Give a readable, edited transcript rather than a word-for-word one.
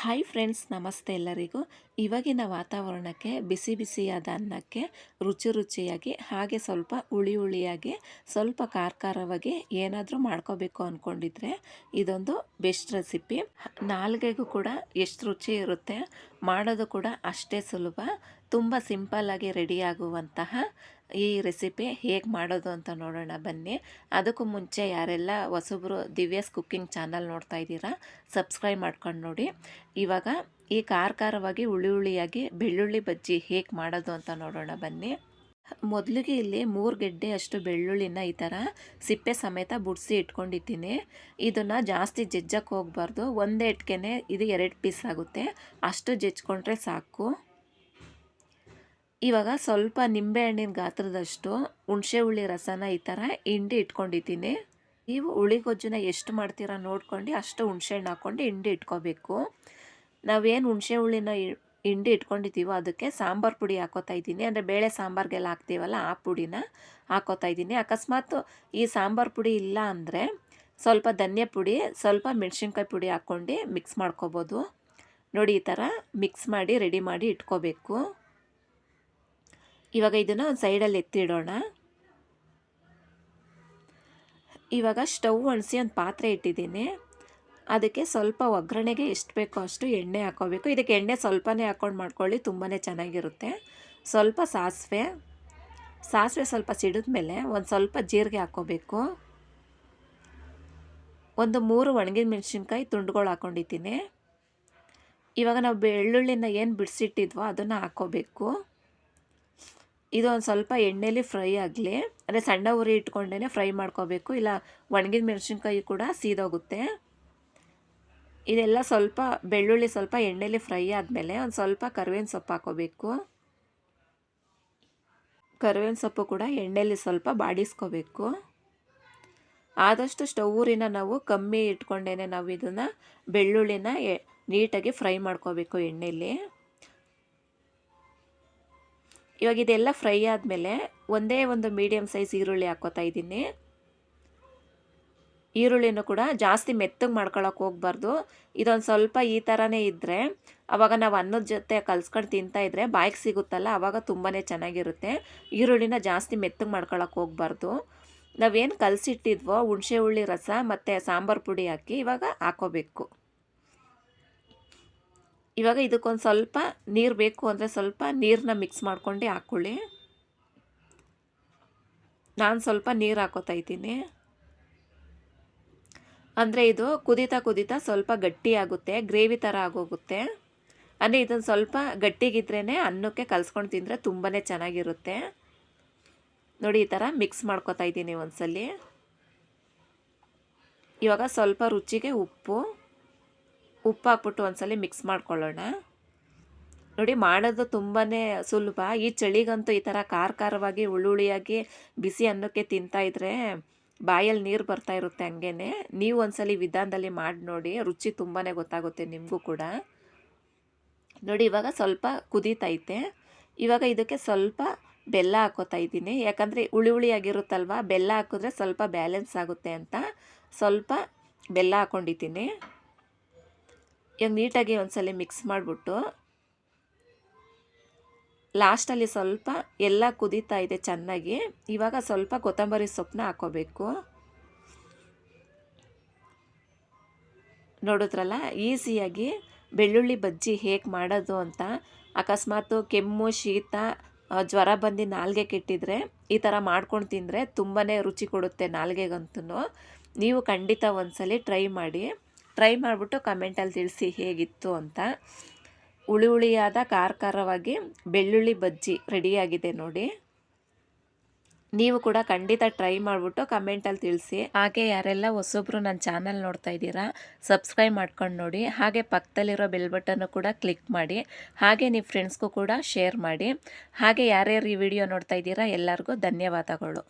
Hi friends, ನಮಸ್ತೆ ಎಲ್ಲರಿಗೂ. ಇವಾಗಿನ ವಾತಾವರಣಕ್ಕೆ ಬಿಸಿ ಬಿಸಿಯಾದ ಅನ್ನಕ್ಕೆ ರುಚಿಯಾಗಿ ಹಾಗೆ ಸ್ವಲ್ಪ ಹುಳಿಯಾಗಿ ಸ್ವಲ್ಪ ಖಾರವಾಗಿ ಏನಾದರೂ ಮಾಡ್ಕೋಬೇಕು ಅಂದ್ಕೊಂಡಿದ್ರೆ ಇದೊಂದು ಬೆಸ್ಟ್ ರೆಸಿಪಿ. ನಾಲ್ಗೆಗೂ ಕೂಡ ಎಷ್ಟು ರುಚಿ ಇರುತ್ತೆ, ಮಾಡೋದು ಕೂಡ ಅಷ್ಟೇ ಸುಲಭ. ತುಂಬ ಸಿಂಪಲ್ಲಾಗಿ ರೆಡಿಯಾಗುವಂತಹ ಈ ರೆಸಿಪಿ ಹೇಗೆ ಮಾಡೋದು ಅಂತ ನೋಡೋಣ ಬನ್ನಿ. ಅದಕ್ಕೂ ಮುಂಚೆ ಯಾರೆಲ್ಲ ಹೊಸಬ್ರು ದಿವ್ಯಾಸ್ ಕುಕ್ಕಿಂಗ್ ಚಾನಲ್ ನೋಡ್ತಾ ಇದ್ದೀರಾ, ಸಬ್ಸ್ಕ್ರೈಬ್ ಮಾಡ್ಕೊಂಡು ನೋಡಿ. ಇವಾಗ ಈ ಖಾರವಾಗಿ ಹುಳಿಯಾಗಿ ಬೆಳ್ಳುಳ್ಳಿ ಬಜ್ಜಿ ಹೇಗೆ ಮಾಡೋದು ಅಂತ ನೋಡೋಣ ಬನ್ನಿ. ಮೊದಲಿಗೆ ಇಲ್ಲಿ 3 ಗೆಡ್ಡೆ ಅಷ್ಟು ಬೆಳ್ಳುಳ್ಳಿನ ಈ ಥರ ಸಿಪ್ಪೆ ಸಮೇತ ಬುಡ್ಸಿ ಇಟ್ಕೊಂಡಿದ್ದೀನಿ. ಇದನ್ನು ಜಾಸ್ತಿ ಜಜ್ಜಕ್ಕೆ ಹೋಗಬಾರ್ದು, ಒಂದೇ ಇಟ್ಕೆನೆ ಇದು 2 ಪೀಸ್ ಆಗುತ್ತೆ, ಅಷ್ಟು ಜಜ್ಕೊಂಡ್ರೆ ಸಾಕು. ಇವಾಗ ಸ್ವಲ್ಪ ನಿಂಬೆಹಣ್ಣಿನ ಗಾತ್ರದಷ್ಟು ಹುಣಸೆ ಹುಳಿ ರಸನ ಈ ಥರ ಹಿಂಡಿ ಇಟ್ಕೊಂಡಿದ್ದೀನಿ. ನೀವು ಹುಳಿಗೊಜ್ಜನ್ನ ಎಷ್ಟು ಮಾಡ್ತೀರಾ ನೋಡ್ಕೊಂಡು ಅಷ್ಟು ಹುಣಸೆಹಣ್ಣು ಹಾಕ್ಕೊಂಡು ಹಿಂಡಿ ಇಟ್ಕೋಬೇಕು. ನಾವೇನು ಹುಣಸೆ ಹುಳಿನ ಹಿಂಡಿ ಇಟ್ಕೊಂಡಿದ್ದೀವೋ ಅದಕ್ಕೆ ಸಾಂಬಾರು ಪುಡಿ ಹಾಕೋತಾ ಇದ್ದೀನಿ. ಅಂದರೆ ಬೇಳೆ ಸಾಂಬಾರಿಗೆಲ್ಲ ಹಾಕ್ತೀವಲ್ಲ ಆ ಪುಡಿನ ಹಾಕೋತಾ ಇದ್ದೀನಿ. ಅಕಸ್ಮಾತ್ ಈ ಸಾಂಬಾರು ಪುಡಿ ಇಲ್ಲ ಅಂದರೆ ಸ್ವಲ್ಪ ಧನಿಯಾ ಪುಡಿ, ಸ್ವಲ್ಪ ಮೆಣಸಿನ್ಕಾಯಿ ಪುಡಿ ಹಾಕ್ಕೊಂಡು ಮಿಕ್ಸ್ ಮಾಡ್ಕೋಬೋದು. ನೋಡಿ, ಈ ಥರ ಮಿಕ್ಸ್ ಮಾಡಿ ರೆಡಿ ಮಾಡಿ ಇಟ್ಕೋಬೇಕು. ಇವಾಗ ಇದನ್ನು ಒಂದು ಸೈಡಲ್ಲಿ ಎತ್ತಿಡೋಣ. ಇವಾಗ ಸ್ಟವ್ ಅಣಿಸಿ ಒಂದು ಪಾತ್ರೆ ಇಟ್ಟಿದ್ದೀನಿ. ಅದಕ್ಕೆ ಸ್ವಲ್ಪ ಒಗ್ಗರಣೆಗೆ ಎಷ್ಟು ಬೇಕೋ ಅಷ್ಟು ಎಣ್ಣೆ ಹಾಕ್ಕೋಬೇಕು. ಇದಕ್ಕೆ ಎಣ್ಣೆ ಸ್ವಲ್ಪನೇ ಹಾಕ್ಕೊಂಡು ಮಾಡ್ಕೊಳ್ಳಿ, ತುಂಬಾ ಚೆನ್ನಾಗಿರುತ್ತೆ. ಸ್ವಲ್ಪ ಸಾಸಿವೆ ಸ್ವಲ್ಪ ಸಿಡಿದ ಮೇಲೆ ಒಂದು ಸ್ವಲ್ಪ ಜೀರಿಗೆ ಹಾಕ್ಕೋಬೇಕು. ಒಂದು 3 ಒಣಗಿದ ಮೆಣಸಿನ್ಕಾಯಿ ತುಂಡುಗಳು ಹಾಕ್ಕೊಂಡಿದ್ದೀನಿ. ಇವಾಗ ನಾವು ಬೆಳ್ಳುಳ್ಳಿನ ಏನು ಬಿಡಿಸಿಟ್ಟಿದ್ವೋ ಅದನ್ನು ಹಾಕ್ಕೋಬೇಕು. ಇದು ಒಂದು ಸ್ವಲ್ಪ ಎಣ್ಣೆಲಿ ಫ್ರೈ ಆಗಲಿ, ಅಂದರೆ ಸಣ್ಣ ಉರಿ ಇಟ್ಕೊಂಡೇ ಫ್ರೈ ಮಾಡ್ಕೋಬೇಕು, ಇಲ್ಲ ಒಣಗಿದ ಮೆಣಸಿನ್ಕಾಯಿ ಕೂಡ ಸೀದೋಗುತ್ತೆ. ಇದೆಲ್ಲ ಸ್ವಲ್ಪ ಬೆಳ್ಳುಳ್ಳಿ ಸ್ವಲ್ಪ ಎಣ್ಣೆಲಿ ಫ್ರೈ ಆದಮೇಲೆ ಒಂದು ಸ್ವಲ್ಪ ಕರಿಬೇವಿನ ಸೊಪ್ಪು ಹಾಕೋಬೇಕು. ಕರಿಬೇವಿನ ಸೊಪ್ಪು ಕೂಡ ಎಣ್ಣೆಲಿ ಸ್ವಲ್ಪ ಬಾಡಿಸ್ಕೋಬೇಕು. ಆದಷ್ಟು ಸ್ಟವ್ ಊರಿನ ನಾವು ಕಮ್ಮಿ ಇಟ್ಕೊಂಡೇ ನಾವು ಇದನ್ನು ಬೆಳ್ಳುಳ್ಳಿನ ನೀಟಾಗಿ ಫ್ರೈ ಮಾಡ್ಕೋಬೇಕು ಎಣ್ಣೆಲಿ. ಇವಾಗ ಇದೆಲ್ಲ ಫ್ರೈ ಆದಮೇಲೆ ಒಂದೇ ಒಂದು ಮೀಡಿಯಮ್ ಸೈಜ್ ಈರುಳ್ಳಿ ಹಾಕ್ಕೋತಾ ಇದ್ದೀನಿ. ಈರುಳ್ಳಿನೂ ಕೂಡ ಜಾಸ್ತಿ ಮೆತ್ತಗೆ ಮಾಡ್ಕೊಳಕ್ಕೆ ಹೋಗ್ಬಾರ್ದು. ಇದೊಂದು ಸ್ವಲ್ಪ ಈ ಥರನೇ ಇದ್ದರೆ ಆವಾಗ ನಾವು ಅನ್ನದ ಜೊತೆ ಕಲ್ಸ್ಕೊಂಡು ತಿಂತಾಯಿದ್ರೆ ಬಾಯಿಗೆ ಸಿಗುತ್ತಲ್ಲ, ಆವಾಗ ತುಂಬಾ ಚೆನ್ನಾಗಿರುತ್ತೆ. ಈರುಳ್ಳಿನ ಜಾಸ್ತಿ ಮೆತ್ತಗೆ ಮಾಡ್ಕೊಳಕ್ಕೆ ಹೋಗ್ಬಾರ್ದು. ನಾವೇನು ಕಲಸಿಟ್ಟಿದ್ವೋ ಹುಣಸೆ ಹುಳಿ ರಸ ಮತ್ತು ಸಾಂಬಾರು ಪುಡಿ ಹಾಕಿ ಇವಾಗ ಹಾಕೋಬೇಕು. ಇವಾಗ ಇದಕ್ಕೊಂದು ಸ್ವಲ್ಪ ನೀರು ಬೇಕು ಅಂದರೆ ಸ್ವಲ್ಪ ನೀರನ್ನ ಮಿಕ್ಸ್ ಮಾಡ್ಕೊಂಡು ಹಾಕ್ಕೊಳ್ಳಿ. ನಾನು ಸ್ವಲ್ಪ ನೀರು ಹಾಕೋತಾ ಇದ್ದೀನಿ. ಅಂದರೆ ಇದು ಕುದೀತಾ ಸ್ವಲ್ಪ ಗಟ್ಟಿಯಾಗುತ್ತೆ, ಗ್ರೇವಿ ಥರ ಆಗೋಗುತ್ತೆ. ಅಂದರೆ ಇದನ್ನು ಸ್ವಲ್ಪ ಗಟ್ಟಿಗಿದ್ರೇ ಅನ್ನಕ್ಕೆ ಕಲಿಸ್ಕೊಂಡು ತಿಂದರೆ ತುಂಬಾ ಚೆನ್ನಾಗಿರುತ್ತೆ. ನೋಡಿ, ಈ ಥರ ಮಿಕ್ಸ್ ಮಾಡ್ಕೋತಾ ಇದ್ದೀನಿ ಒಂದ್ಸಲಿ. ಇವಾಗ ಸ್ವಲ್ಪ ರುಚಿಗೆ ಉಪ್ಪು ಹಾಕ್ಬಿಟ್ಟು ಒಂದ್ಸಲಿ ಮಿಕ್ಸ್ ಮಾಡ್ಕೊಳ್ಳೋಣ. ನೋಡಿ, ಮಾಡೋದು ತುಂಬಾ ಸುಲಭ. ಈ ಚಳಿಗಂತೂ ಈ ಥರ ಖಾರವಾಗಿ ಹುಳಿಯಾಗಿ ಬಿಸಿ ಅನ್ನಕ್ಕೆ ತಿಂತಾಯಿದ್ರೆ ಬಾಯಲ್ಲಿ ನೀರು ಬರ್ತಾ ಇರುತ್ತೆ. ಹಂಗೇ ನೀವು ಒಂದ್ಸಲಿ ವಿಧಾನದಲ್ಲಿ ಮಾಡಿ ನೋಡಿ, ರುಚಿ ತುಂಬಾ ಗೊತ್ತಾಗುತ್ತೆ ನಿಮಗೂ ಕೂಡ. ನೋಡಿ, ಇವಾಗ ಸ್ವಲ್ಪ ಕುದೀತೈತೆ. ಇವಾಗ ಇದಕ್ಕೆ ಸ್ವಲ್ಪ ಬೆಲ್ಲ ಹಾಕೋತಾ ಇದ್ದೀನಿ, ಯಾಕಂದರೆ ಹುಳಿಯಾಗಿರುತ್ತಲ್ವ, ಬೆಲ್ಲ ಹಾಕಿದ್ರೆ ಸ್ವಲ್ಪ ಬ್ಯಾಲೆನ್ಸ್ ಆಗುತ್ತೆ ಅಂತ ಸ್ವಲ್ಪ ಬೆಲ್ಲ ಹಾಕ್ಕೊಂಡಿದ್ದೀನಿ. ಇವಾಗ ನೀಟಾಗಿ ಒಂದ್ಸಲಿ ಮಿಕ್ಸ್ ಮಾಡಿಬಿಟ್ಟು ಲಾಸ್ಟಲ್ಲಿ ಸ್ವಲ್ಪ ಎಲ್ಲ ಕುದೀತಾ ಇದೆ ಚೆನ್ನಾಗಿ. ಇವಾಗ ಸ್ವಲ್ಪ ಕೊತ್ತಂಬರಿ ಸೊಪ್ಪನ್ನ ಹಾಕೋಬೇಕು. ನೋಡಿದ್ರಲ್ಲ, ಈಸಿಯಾಗಿ ಬೆಳ್ಳುಳ್ಳಿ ಬಜ್ಜಿ ಹೇಗೆ ಮಾಡೋದು ಅಂತ. ಅಕಸ್ಮಾತ್ ಕೆಮ್ಮು, ಶೀತ, ಜ್ವರ ಬಂದು ನಾಲ್ಗೆ ಕೆಟ್ಟಿದ್ರೆ ಈ ಥರ ಮಾಡ್ಕೊಂಡು ತಿಂದರೆ ತುಂಬಾ ರುಚಿ ಕೊಡುತ್ತೆ ನಾಲ್ಗೆಗಂತೂ. ನೀವು ಖಂಡಿತ ಒಂದ್ಸಲಿ ಟ್ರೈ ಮಾಡಿಬಿಟ್ಟು ಕಮೆಂಟಲ್ಲಿ ತಿಳಿಸಿ ಹೇಗಿತ್ತು ಅಂತ. ಹುಳಿಯಾದ ಖಾರವಾಗಿ ಬೆಳ್ಳುಳ್ಳಿ ಬಜ್ಜಿ ರೆಡಿಯಾಗಿದೆ ನೋಡಿ. ನೀವು ಕೂಡ ಖಂಡಿತ ಟ್ರೈ ಮಾಡಿಬಿಟ್ಟು ಕಮೆಂಟಲ್ಲಿ ತಿಳಿಸಿ. ಹಾಗೆ ಯಾರೆಲ್ಲ ಹೊಸೊಬ್ರು ನನ್ನ ಚಾನಲ್ ನೋಡ್ತಾ ಇದ್ದೀರಾ, ಸಬ್ಸ್ಕ್ರೈಬ್ ಮಾಡ್ಕೊಂಡು ನೋಡಿ. ಹಾಗೆ ಪಕ್ಕದಲ್ಲಿರೋ ಬೆಲ್ ಬಟನ್ನು ಕೂಡ ಕ್ಲಿಕ್ ಮಾಡಿ. ಹಾಗೆ ನಿಮ್ಮ ಫ್ರೆಂಡ್ಸ್ಗೂ ಕೂಡ ಶೇರ್ ಮಾಡಿ. ಹಾಗೆ ಯಾರ್ಯಾರು ಈ ವಿಡಿಯೋ ನೋಡ್ತಾ ಇದ್ದೀರಾ ಎಲ್ಲರಿಗೂ ಧನ್ಯವಾದಗಳು.